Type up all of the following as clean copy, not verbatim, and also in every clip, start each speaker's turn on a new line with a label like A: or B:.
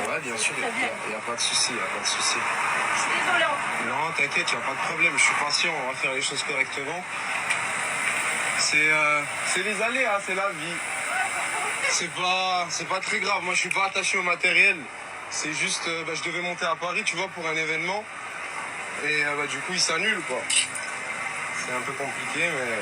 A: Ouais, bien sûr, il n'y a pas de souci, il n'y a pas de souci.
B: Je suis désolée.
A: Non, t'inquiète, il n'y a pas de problème, je suis patient, on va faire les choses correctement. C'est les aléas, c'est la vie. C'est pas très grave, moi je suis pas attaché au matériel. C'est juste, je devais monter à Paris, tu vois, pour un événement. Et du coup, il s'annule, quoi. C'est un peu compliqué, mais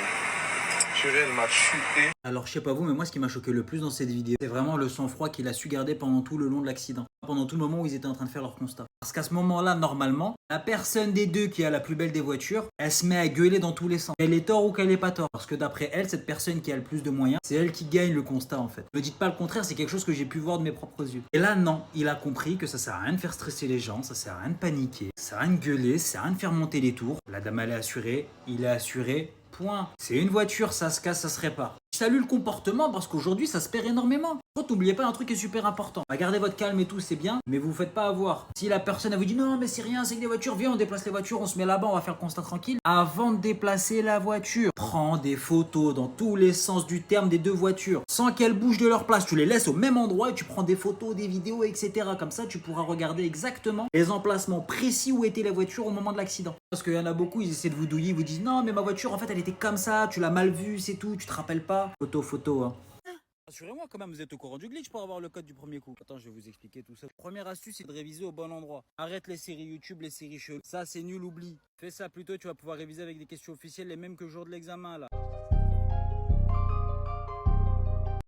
A: purée, elle m'a chuté.
C: Alors je sais pas vous, mais moi ce qui m'a choqué le plus dans cette vidéo, c'est vraiment le sang-froid qu'il a su garder pendant tout le long de l'accident. Pendant tout le moment où ils étaient en train de faire leur constat. Parce qu'à ce moment-là, normalement, la personne des deux qui a la plus belle des voitures, elle se met à gueuler dans tous les sens. Qu'elle est tort ou qu'elle est pas tort. Parce que d'après elle, cette personne qui a le plus de moyens, c'est elle qui gagne le constat en fait. Ne dites pas le contraire, c'est quelque chose que j'ai pu voir de mes propres yeux. Et là, non, il a compris que ça sert à rien de faire stresser les gens, ça sert à rien de paniquer, ça sert à rien de gueuler, ça sert à rien de faire monter les tours. La dame elle est assurée, il est assuré. Point. C'est une voiture, ça se casse, ça se répare. Je salue le comportement parce qu'aujourd'hui ça se perd énormément. N'oubliez pas un truc qui est super important. Gardez votre calme et tout, c'est bien, mais vous vous faites pas avoir. Si la personne elle vous dit non mais c'est rien, c'est que des voitures, viens on déplace les voitures, on se met là-bas, on va faire le constat tranquille. Avant de déplacer la voiture, prends des photos dans tous les sens du terme des deux voitures, sans qu'elles bougent de leur place. Tu les laisses au même endroit et tu prends des photos, des vidéos, etc. Comme ça tu pourras regarder exactement les emplacements précis où étaient les voitures au moment de l'accident. Parce qu'il y en a beaucoup, ils essaient de vous douiller, ils vous disent non mais ma voiture en fait elle était comme ça, tu l'as mal vue, c'est tout, tu te rappelles pas. Photo hein. Rassurez-moi quand même, vous êtes au courant du glitch pour avoir le code du premier coup. Attends, je vais vous expliquer tout ça. Première astuce, c'est de réviser au bon endroit. Arrête les séries YouTube, les séries cheloues. Ça, c'est nul, oublie. Fais ça plutôt, tu vas pouvoir réviser avec des questions officielles, les mêmes que le jour de l'examen là.